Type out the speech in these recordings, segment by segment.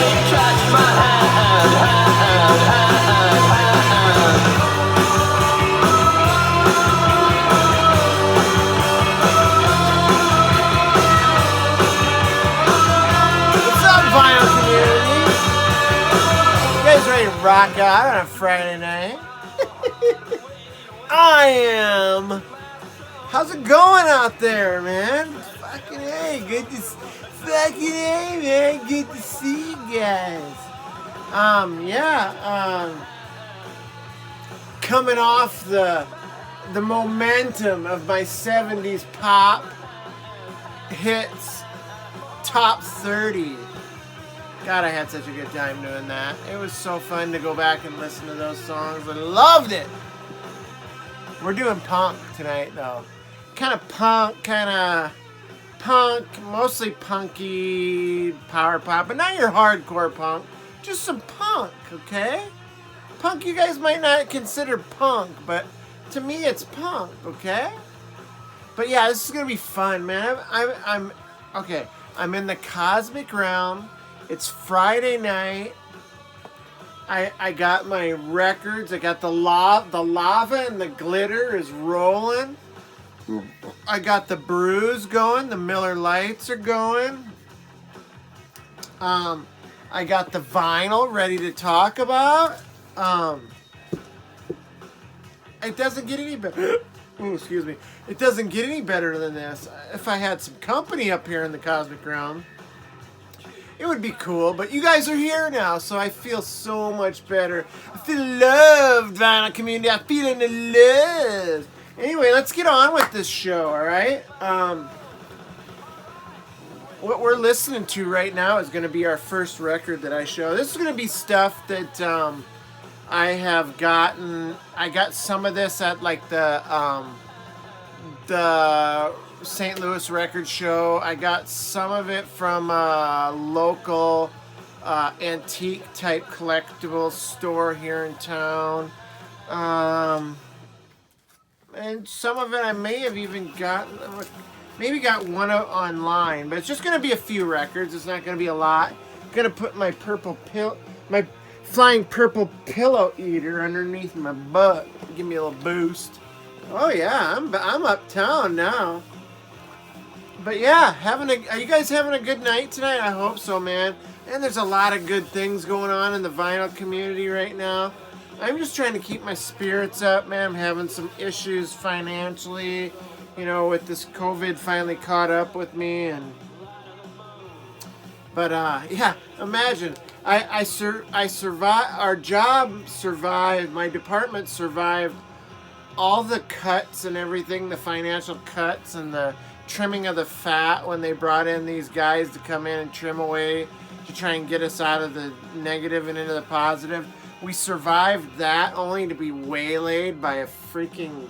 Catch my hand, hand, hand, hand. What's up, vinyl community? You guys ready to rock out on a Friday night? I am. How's it going out there, man? Fucking hey, good to fucking hey, man, good to see you guys. Coming off the momentum of my 70s pop hits top 30. God, I had such a good time doing that. It was so fun to go back and listen to those songs. I loved it. We're doing punk tonight, though. Kind of punk, mostly punky power pop, but not your hardcore punk. Just some punk, okay? Punk you guys might not consider punk, but to me it's punk, okay? But yeah, this is gonna be fun, man. I'm okay. I'm in the cosmic realm. It's Friday night. I got my records. I got the lava and the glitter is rolling. I got the brews going. The Miller Lights are going. I got the vinyl ready to talk about. It doesn't get any better. Ooh, excuse me. It doesn't get any better than this. If I had some company up here in the cosmic realm, it would be cool, but you guys are here now, so I feel so much better. I feel loved, vinyl community. I feel in the love. Anyway, let's get on with this show, all right? What we're listening to right now is going to be our first record that I show. This is going to be stuff that I have gotten. I got some of this at like the St. Louis record show. I got some of it from a local antique type collectible store here in town. And some of it I may have even gotten, maybe got one online, but it's just going to be a few records. It's not going to be a lot. I'm going to put my my flying purple pillow eater underneath my butt. Give me a little boost. Oh yeah, I'm uptown now. But yeah, are you guys having a good night tonight? I hope so, man. And there's a lot of good things going on in the vinyl community right now. I'm just trying to keep my spirits up, man. I'm having some issues financially, with this COVID finally caught up with me, but yeah, imagine I survived. Our job survived. My department survived all the cuts and everything, the financial cuts and the trimming of the fat when they brought in these guys to come in and trim away to try and get us out of the negative and into the positive. We survived that only to be waylaid by a freaking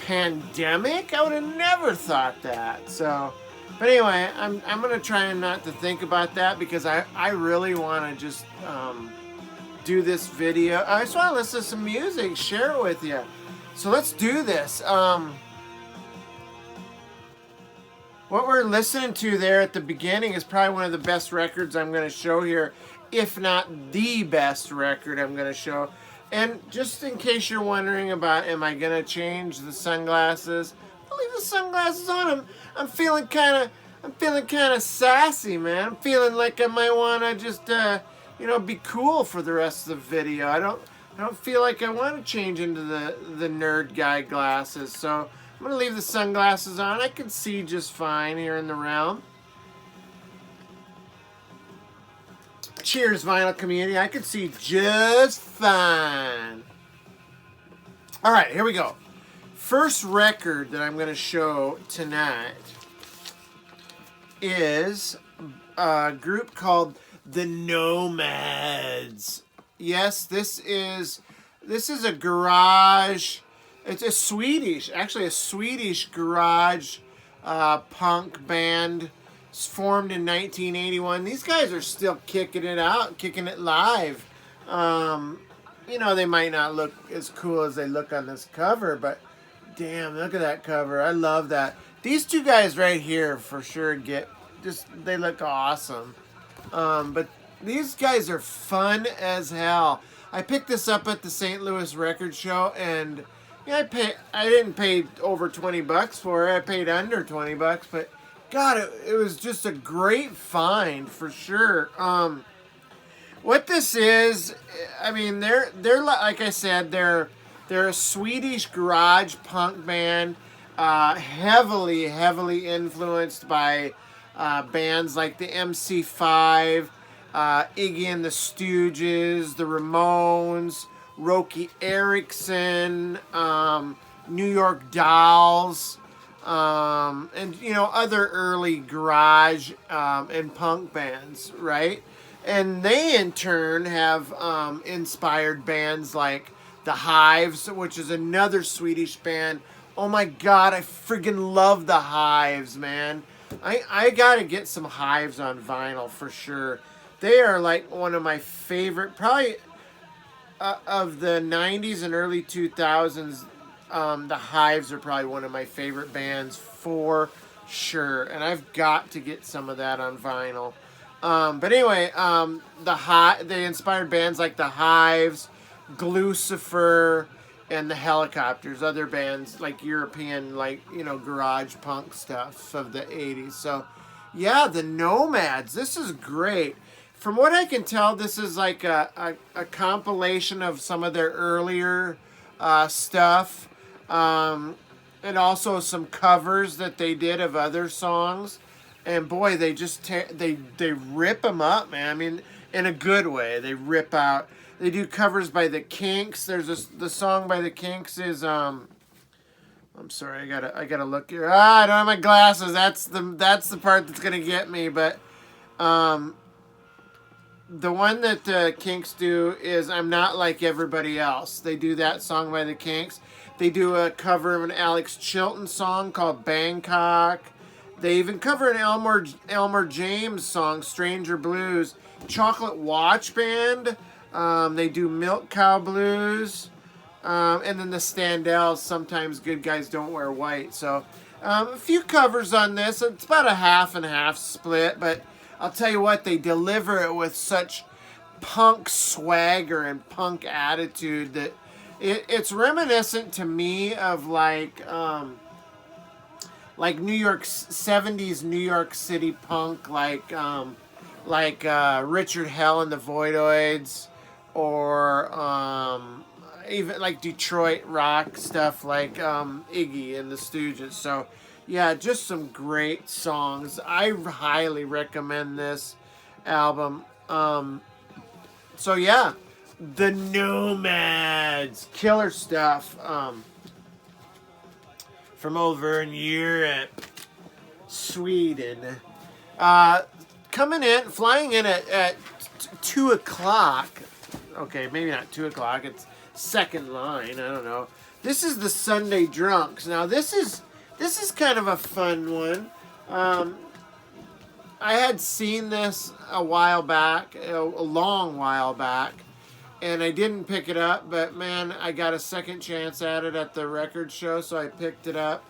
pandemic. I would have never thought that. So, but anyway, I'm gonna try and not to think about that because I really want to just do this video. I just want to listen to some music, share it with you. So let's do this. What we're listening to there at the beginning is probably one of the best records I'm going to show here, if not the best record I'm going to show. And just in case you're wondering about, am I going to change the sunglasses? I'll leave the sunglasses on. I'm feeling kind of sassy, man. I'm feeling like I might want to just, be cool for the rest of the video. I don't feel like I want to change into the nerd guy glasses, so I'm going to leave the sunglasses on. I can see just fine here in the realm. Cheers, vinyl community. I can see just fine. All right, here we go. First record that I'm going to show tonight is a group called the Nomads. Yes, this is a garage. It's a Swedish garage punk band. It's formed in 1981. These guys are still kicking it out, kicking it live. They might not look as cool as they look on this cover, but damn, look at that cover. I love that. These two guys right here for sure they look awesome. But These guys are fun as hell. I picked this up at the St. Louis Record Show, and yeah, I didn't pay over $20 for it. I paid under $20, but God, it was just a great find for sure. What this is, I mean, they're like I said, they're a Swedish garage punk band, heavily influenced by bands like the MC5, Iggy and the Stooges, the Ramones, Roky Erickson, New York Dolls, and other early garage and punk bands, right? And they in turn have inspired bands like the Hives, which is another Swedish band. Oh my God, I friggin' love the Hives, man. I gotta get some Hives on vinyl for sure. They are like one of my favorite, probably of the 90s and early 2000s. The Hives are probably one of my favorite bands for sure. And I've got to get some of that on vinyl. But anyway, they inspired bands like the Hives, Glucifer, and the Helicopters, other bands like European, like, garage punk stuff of the 80s. So, yeah, the Nomads, this is great. From what I can tell, this is like a compilation of some of their earlier stuff, and also some covers that they did of other songs. And boy, they just they rip them up, man. I mean, in a good way. They rip out. They do covers by the Kinks. The song by the Kinks is I'm sorry, I gotta look here. I don't have my glasses. That's the part that's gonna get me. But the one that the Kinks do is "I'm Not Like Everybody Else." They do that song by the Kinks. They do a cover of an Alex Chilton song called "Bangkok." They even cover an Elmer James song, "Stranger Blues." Chocolate Watch Band. They do "Milk Cow Blues." And then the Standells, "Sometimes Good Guys Don't Wear White." So a few covers on this. It's about a half and half split, but I'll tell you what, they deliver it with such punk swagger and punk attitude that it's reminiscent to me of like New York 70s New York City punk, like Richard Hell and the Voidoids, or even like Detroit rock stuff like Iggy and the Stooges. So yeah, just some great songs. I highly recommend this album. So yeah, the Nomads, killer stuff. From over in Europe, Sweden. Flying in at 2 o'clock. Okay, maybe not 2 o'clock. It's second line. I don't know. This is the Sunday Drunks. Now this is kind of a fun one. I had seen this a while back, a long while back, and I didn't pick it up, but man, I got a second chance at it at the record show, so I picked it up.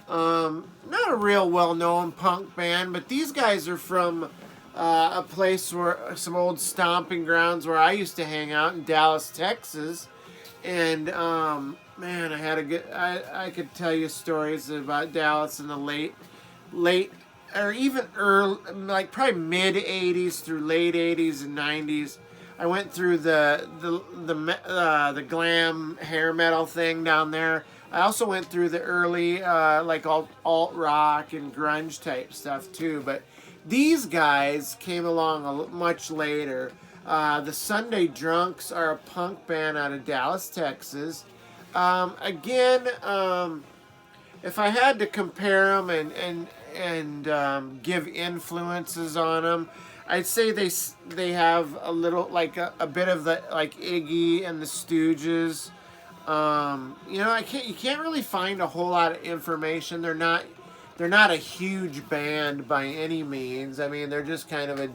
Not a real well-known punk band, but these guys are from a place where some old stomping grounds where I used to hang out in Dallas, Texas, and man, I could tell you stories about Dallas in the late or even early, like probably mid 80s through late 80s and 90s. I went through the glam hair metal thing down there. I also went through the early like alt rock and grunge type stuff too. But these guys came along much later. The Sunday Drunks are a punk band out of Dallas, Texas. Again, if I had to compare them and give influences on them, I'd say they have a little like a bit of the like Iggy and the Stooges. You can't really find a whole lot of information. They're not a huge band by any means. I mean, they're just kind of a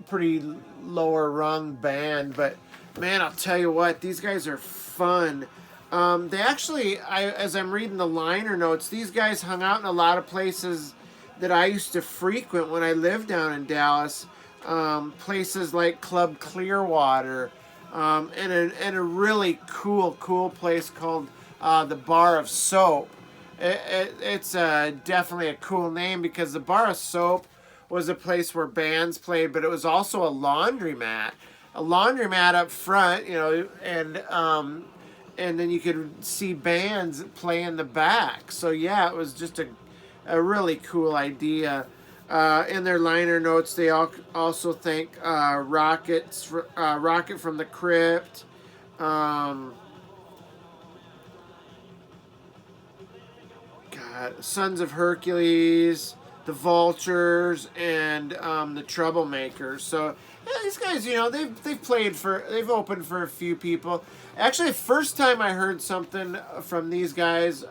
pretty lower rung band. But man, I'll tell you what, these guys are fun. They actually, as I'm reading the liner notes, these guys hung out in a lot of places that I used to frequent when I lived down in Dallas. Places like Club Clearwater, and a really cool place called the Bar of Soap. It's definitely a cool name because the Bar of Soap was a place where bands played, but it was also a laundromat. A laundromat up front, you know, and then you could see bands play in the back. So yeah, it was just a really cool idea. In their liner notes, they also thank Rocket from the Crypt. Sons of Hercules, the Vultures, and the Troublemakers. So yeah, these guys, you know, they've opened for a few people. Actually, first time I heard something from these guys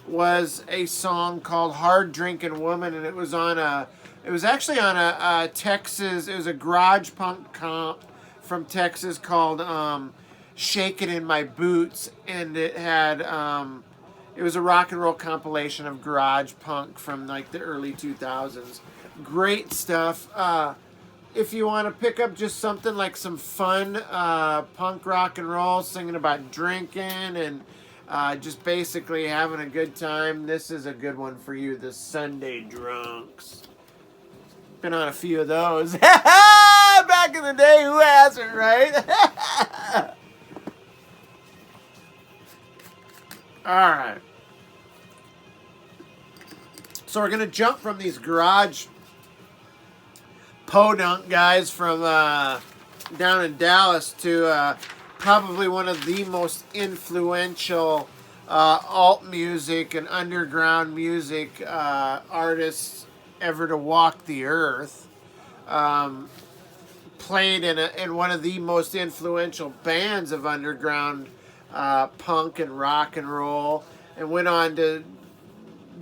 was a song called "Hard Drinking Woman," and it was actually on a Texas. It was a garage punk comp from Texas called "Shakin' in My Boots," and it had. It was a rock and roll compilation of garage punk from like the early 2000s. Great stuff. If you want to pick up just something like some fun punk rock and roll, singing about drinking and just basically having a good time, this is a good one for you, the Sunday Drunks. Been on a few of those. Back in the day, who hasn't, right? All right. So we're going to jump from these garage podunk guys from down in Dallas to probably one of the most influential alt music and underground music artists ever to walk the earth. Played in one of the most influential bands of underground punk and rock and roll, and went on to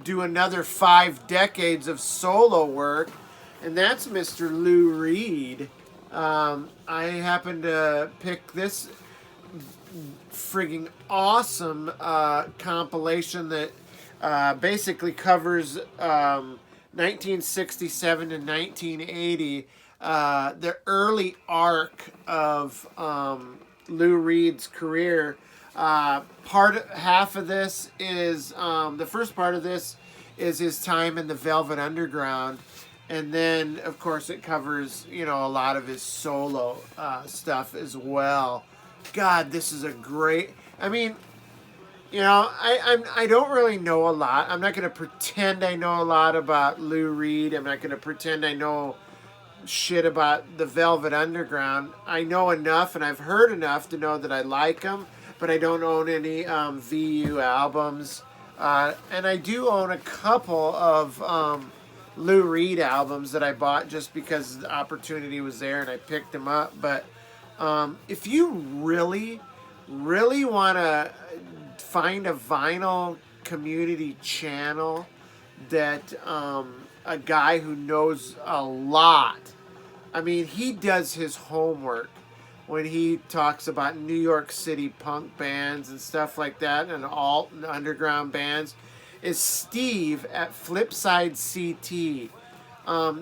do another 5 decades of solo work, and that's Mr. Lou Reed. I happened to pick this frigging awesome compilation that basically covers 1967 to 1980, the early arc of Lou Reed's career. Half of this is the first part of this is his time in the Velvet Underground, and then of course it covers, you know, a lot of his solo stuff as well. God, this is a great. I mean, you know, I don't really know a lot. I'm not going to pretend I know a lot about Lou Reed. I'm not going to pretend I know shit about the Velvet Underground. I know enough, and I've heard enough to know that I like them, but I don't own any VU albums. And I do own a couple of Lou Reed albums that I bought just because the opportunity was there and I picked them up. But if you really want to find a vinyl community channel that a guy who knows a lot, I mean, he does his homework when he talks about New York City punk bands and stuff like that, and alt and underground bands, is Steve at Flipside CT.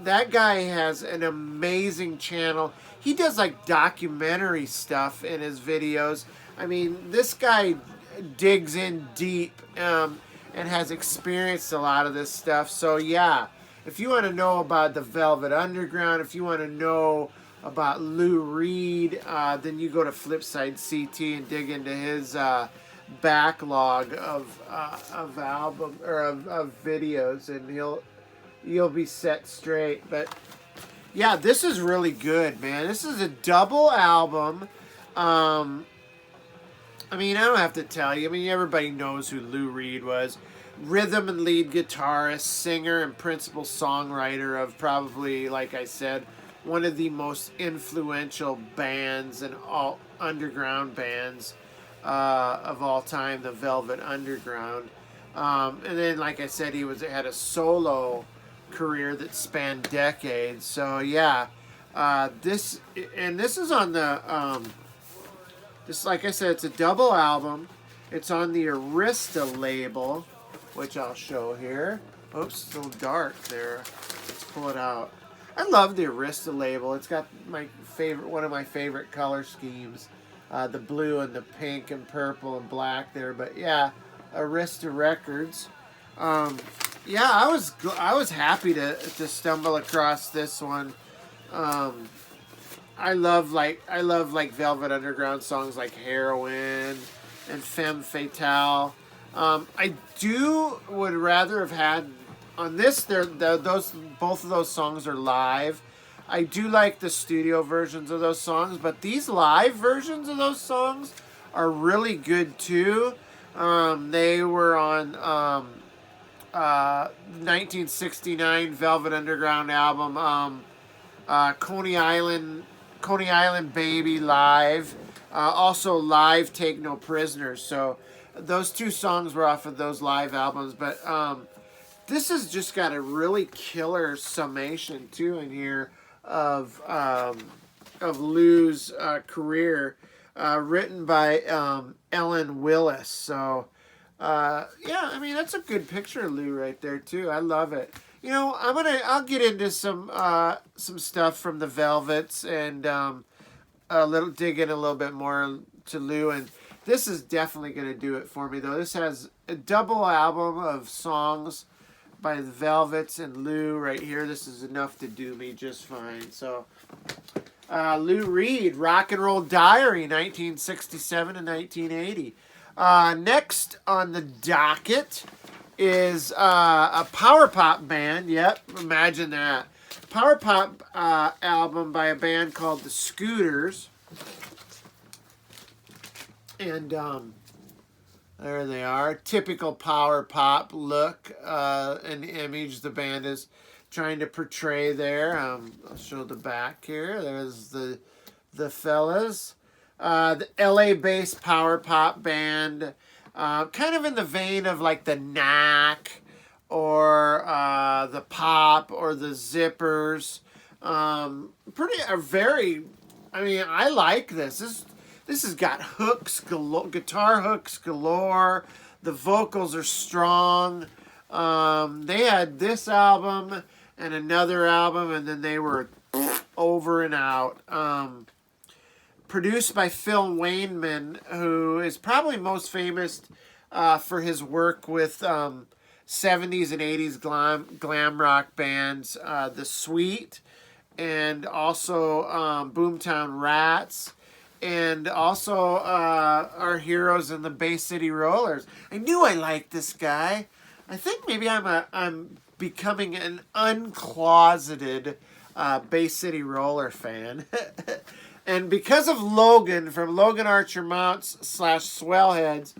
That guy has an amazing channel. He does like documentary stuff in his videos. I mean, this guy digs in deep and has experienced a lot of this stuff. So yeah, if you want to know about the Velvet Underground, if you want to know about Lou Reed, then you go to Flipside CT and dig into his backlog of album or of videos, and you'll be set straight. But yeah, this is really good, man. This is a double album. I mean, I don't have to tell you. I mean, everybody knows who Lou Reed was. Rhythm and lead guitarist, singer, and principal songwriter of probably, like I said, one of the most influential bands and all underground bands of all time, the Velvet Underground. And then, like I said, he had a solo career that spanned decades. So yeah, this is on the this, like I said, it's a double album. It's on the Arista label, which I'll show here. Oops, it's a little dark there. Let's pull it out. I love the Arista label. It's got one of my favorite color schemes, the blue and the pink and purple and black there. But yeah, Arista Records. Yeah, I was happy to stumble across this one. I love Velvet Underground songs like Heroin and Femme Fatale. I would rather have had on this. Both of those songs are live. I do like the studio versions of those songs, but these live versions of those songs are really good too. They were on 1969 Velvet Underground album, Coney Island Baby live. Also live Take No Prisoners. So those two songs were off of those live albums, but this has just got a really killer summation too in here of Lou's career, written by Ellen Willis. So yeah, I mean that's a good picture of Lou right there too. I love it. You know, I'll get into some stuff from the Velvets and dig in a little bit more to Lou, and this is definitely going to do it for me though. This has a double album of songs by the Velvets and Lou right here. This is enough to do me just fine. So Lou Reed, Rock and Roll Diary, 1967 and 1980. Next on the docket is a power pop band. Yep, imagine that. Power pop album by a band called the Scooters. And there they are. Typical power pop look and image the band is trying to portray there. I'll show the back here. There's the fellas. The LA-based power pop band. Kind of in the vein of like the Knack or the Pop or the Zippers. I mean, I like this. This has got hooks galore, guitar hooks galore. The vocals are strong. They had this album and another album, and then they were over and out. Produced by Phil Wainman, who is probably most famous for his work with 70s and 80s glam rock bands, The Sweet, and also Boomtown Rats, and also our heroes in the Bay City Rollers. I knew I liked this guy. I think maybe I'm becoming an uncloseted Bay City Roller fan. And because of Logan from Logan Archer Mounts / Swellheads,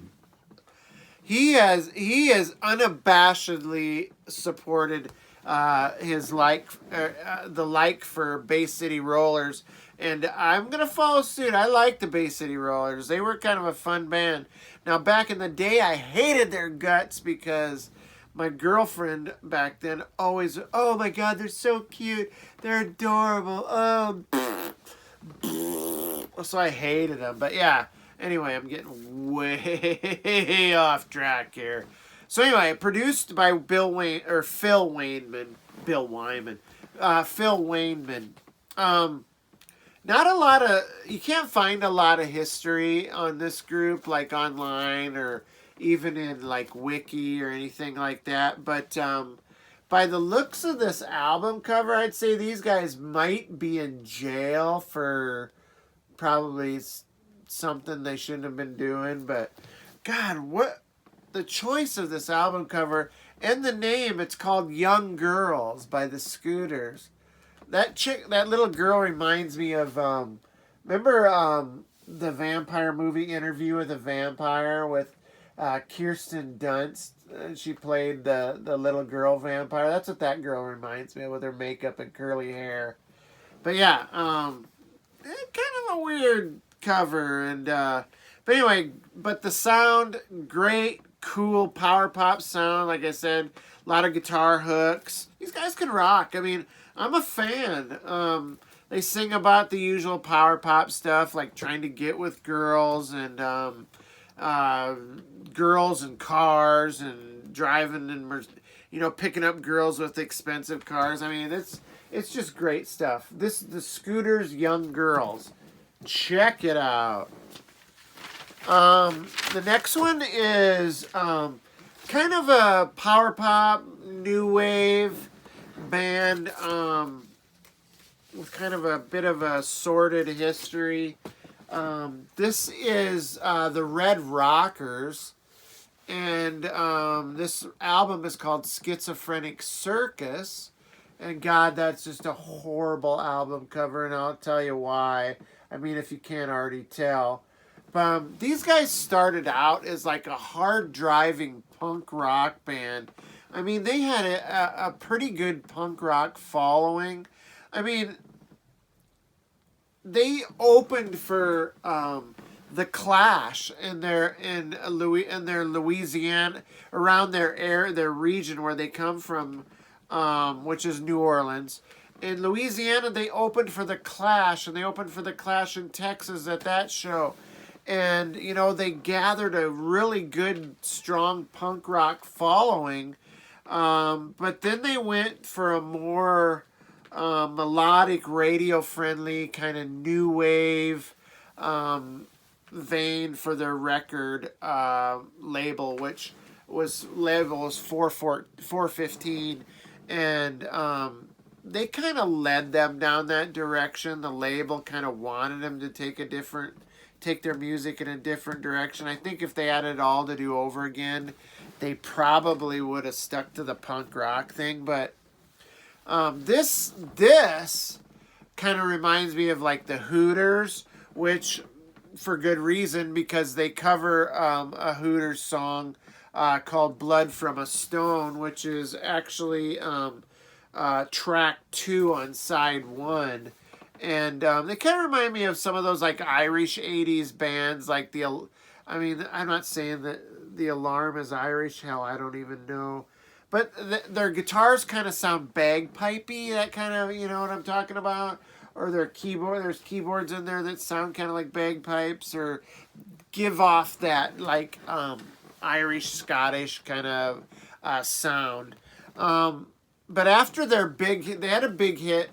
he has unabashedly supported the like for Bay City Rollers, and I'm gonna follow suit. I like the Bay City Rollers. They were kind of a fun band. Now back in the day, I hated their guts because my girlfriend back then always, oh my God, they're so cute, they're adorable. So I hated them, but yeah. Anyway, I'm getting way off track here. So anyway, produced by Phil Wainman. Not a lot of, you can't find a lot of history on this group, like online or even in like Wiki or anything like that. But by the looks of this album cover, I'd say these guys might be in jail for probably something they shouldn't have been doing. But God, what the choice of this album cover and the name, it's called Young Girls by the Scooters. That little girl reminds me of remember the vampire movie Interview with a Vampire with Kirsten Dunst? She played the little girl vampire. That's what that girl reminds me of, with her makeup and curly hair. But yeah, kind of a weird cover, and but anyway, but the sound, great, cool power pop sound. Like I said, a lot of guitar hooks. These guys can rock. I mean, I'm a fan. They sing about the usual power pop stuff, like trying to get with girls and girls and cars and driving you know, picking up girls with expensive cars. I mean, it's just great stuff. The Scooters Young Girls. Check it out. The next one is kind of a power pop, new wave band with kind of a bit of a sordid history. This is the Red Rockers, and this album is called Schizophrenic Circus. And God, that's just a horrible album cover, and I'll tell you why. I mean, if you can't already tell. These guys started out as like a hard driving punk rock band. I mean, they had a pretty good punk rock following. I mean, they opened for the Clash in their Louisiana, around their region where they come from, which is New Orleans. In Louisiana, they opened for the Clash, and they opened for the Clash in Texas at that show. And, you know, they gathered a really good, strong punk rock following. But then they went for a more melodic, radio-friendly, kind of new wave vein for their record label, which was 415. And they kind of led them down that direction. The label kind of wanted them to take their music in a different direction. I think if they had it all to do over again, they probably would have stuck to the punk rock thing. But this kind of reminds me of like the Hooters, which for good reason, because they cover a Hooters song called Blood from a Stone, which is actually track 2 on side 1. And they kind of remind me of some of those like Irish 80s bands, like I mean, I'm not saying that the Alarm is Irish, hell, I don't even know. But their guitars kind of sound bagpipey, that kind of, you know what I'm talking about? Or there's keyboards in there that sound kind of like bagpipes, or give off that like Irish, Scottish kind of sound. But after they had a big hit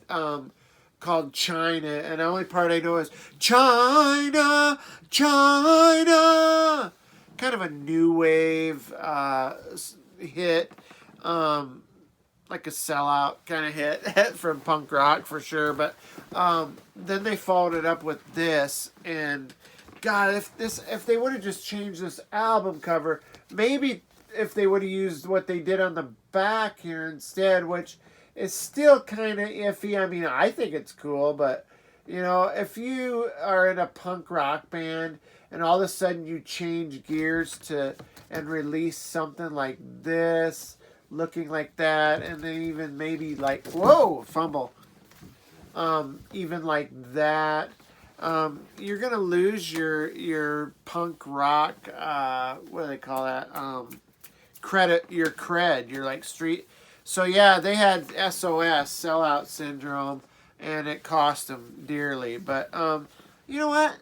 called China, and the only part I know is China, China. Kind of a new wave hit, like a sellout kind of hit from punk rock for sure. But then they followed it up with this, and God, if they would have just changed this album cover, maybe if they would have used what they did on the back here instead, which is still kind of iffy. I mean, I think it's cool, but you know, if you are in a punk rock band and all of a sudden you change gears and release something like this, looking like that, and then even maybe like, whoa, fumble, even like that, you're gonna lose your punk rock, what do they call that, your cred, your like street. So yeah, they had SOS, sellout syndrome, and it cost them dearly. But you know what?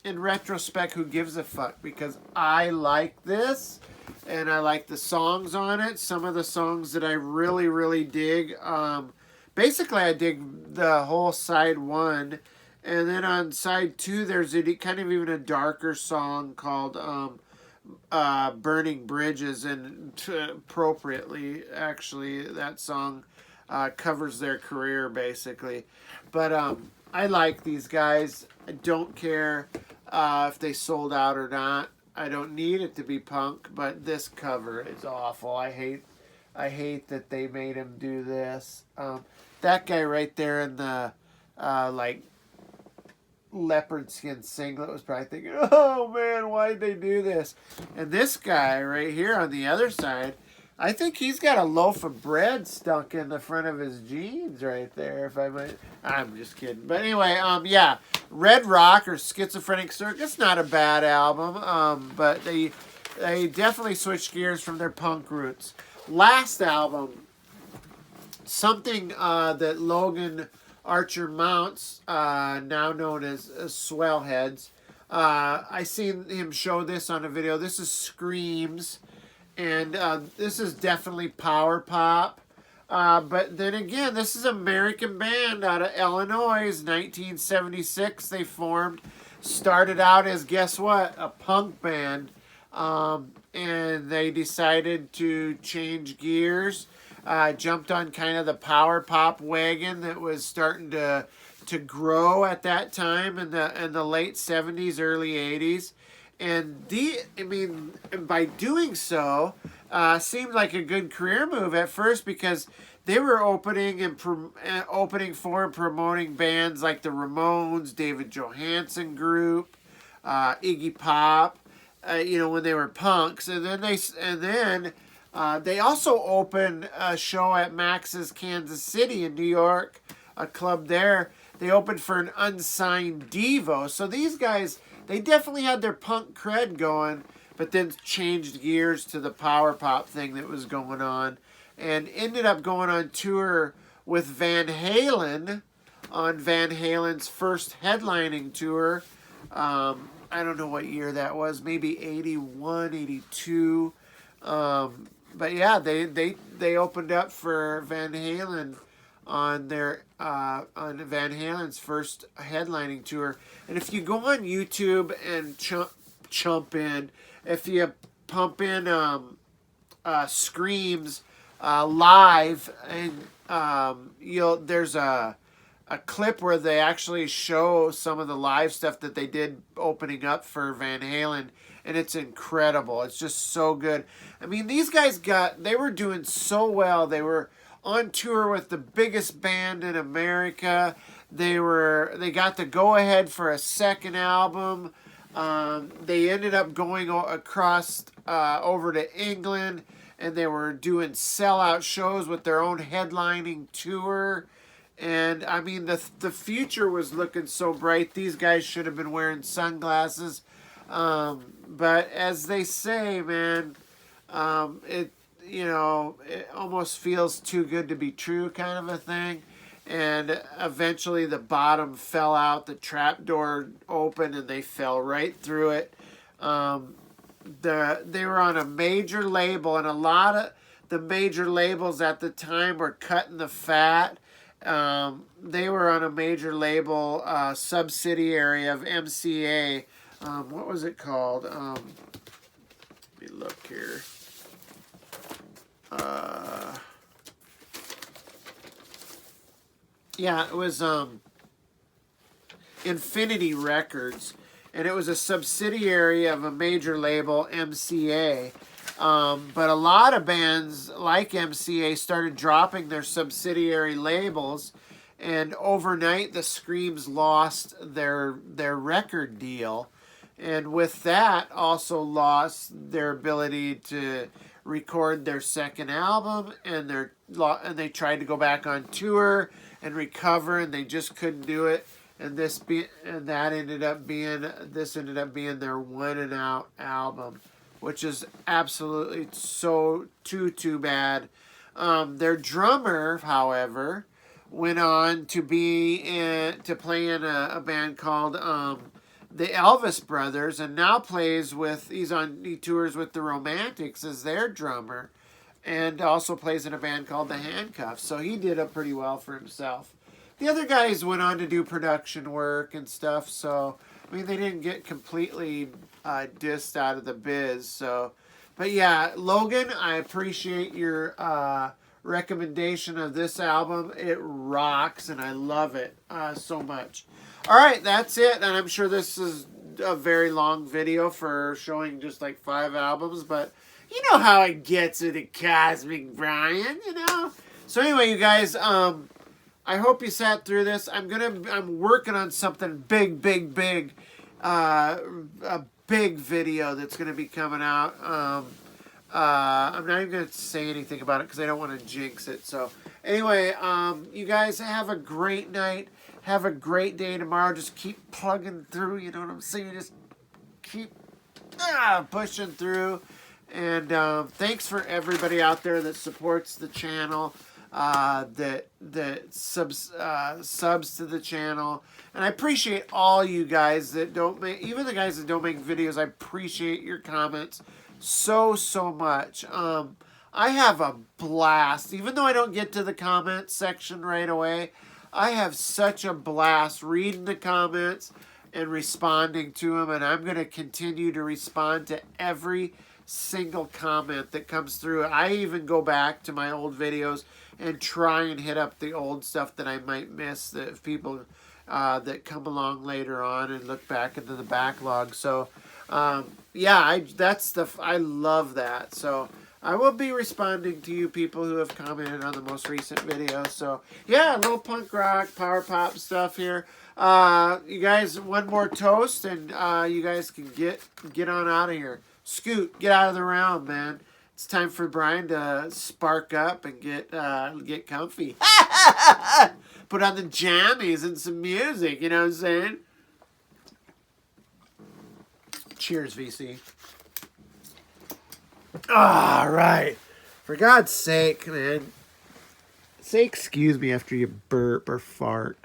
In retrospect, who gives a fuck? Because I like this, and I like the songs on it. Some of the songs that I really, really dig. Basically, I dig the whole side 1. And then on side 2, there's kind of even a darker song called Burning Bridges, and appropriately, actually, that song covers their career, basically. But I like these guys. I don't care if they sold out or not. I don't need it to be punk, but this cover is awful. I hate that they made him do this. That guy right there in the like leopard skin singlet was probably thinking, oh man, why'd they do this? And this guy right here on the other side, I think he's got a loaf of bread stuck in the front of his jeans right there, if I might. I'm just kidding. But anyway, yeah, Red Rock or Schizophrenic Circus, not a bad album, but they definitely switched gears from their punk roots. Last album, something that Logan Archer Mounts, now known as Swellheads. I seen him show this on a video. This is Screams, And this is definitely power pop. But then again, this is an American band out of Illinois. 1976 they formed. Started out as, guess what, a punk band. And they decided to change gears. Jumped on kind of the power pop wagon that was starting to grow at that time in the late 70s, early 80s. And by doing so, seemed like a good career move at first because they were opening for and promoting bands like the Ramones, David Johansen Group, Iggy Pop, when they were punks, and then they also opened a show at Max's Kansas City in New York, a club there. They opened for an unsigned Devo. So these guys, they definitely had their punk cred going, but then changed gears to the power pop thing that was going on, and ended up going on tour with Van Halen on Van Halen's first headlining tour. I don't know what year that was, maybe 81, 82. But yeah, they opened up for Van Halen on Van Halen's first headlining tour. And if you go on YouTube and chump in, if you pump in Screams live, and there's a clip where they actually show some of the live stuff that they did opening up for Van Halen, and it's incredible. It's just so good. I mean, these guys they were doing so well. They were on tour with the biggest band in America. They got the go-ahead for a second album. They ended up going across over to England, and they were doing sellout shows with their own headlining tour. And I mean, the future was looking so bright. These guys should have been wearing sunglasses. But as they say, man, it almost feels too good to be true, kind of a thing. And eventually the bottom fell out, the trap door opened, and they fell right through it. They were on a major label, and a lot of the major labels at the time were cutting the fat. They were on a major label subsidiary of MCA. What was it called? Let me look here. Yeah, it was Infinity Records, and it was a subsidiary of a major label, MCA. But a lot of bands like MCA started dropping their subsidiary labels, and overnight the Screams lost their record deal, and with that also lost their ability to record their second album, and they tried to go back on tour and recover, and they just couldn't do it. And this ended up being their one and out album, which is absolutely so too bad. Their drummer, however, went on to play in a band called the Elvis Brothers, and now he tours with the Romantics as their drummer, and also plays in a band called the Handcuffs. So he did up pretty well for himself. The other guys went on to do production work and stuff, so I mean, they didn't get completely dissed out of the biz. So, but yeah, Logan, I appreciate your recommendation of this album. It rocks, and I love it so much. All right, that's it, and I'm sure this is a very long video for showing just like 5 albums, but you know how it gets at a Cosmic Brian, So anyway, you guys, I hope you sat through this. I'm working on something big, a big video that's gonna be coming out. I'm not even gonna say anything about it because I don't want to jinx it. So anyway, you guys have a great night. Have a great day tomorrow. Just keep plugging through. You know what I'm saying? Just keep pushing through. And thanks for everybody out there that supports the channel, that subs to the channel. And I appreciate all you guys that don't make, even the guys that don't make videos, I appreciate your comments so much. I have a blast. Even though I don't get to the comments section right away, I have such a blast reading the comments and responding to them. And I'm going to continue to respond to every single comment that comes through. I even go back to my old videos and try and hit up the old stuff that I might miss, that people that come along later on, and look back into the backlog. So yeah, I love that. So I will be responding to you people who have commented on the most recent video. So yeah, a little punk rock, power pop stuff here. You guys, one more toast, and you guys can get on out of here. Scoot, get out of the round, man. It's time for Brian to spark up and get comfy. Put on the jammies and some music, you know what I'm saying? Cheers, VC. All right. For God's sake, man. Say excuse me after you burp or fart.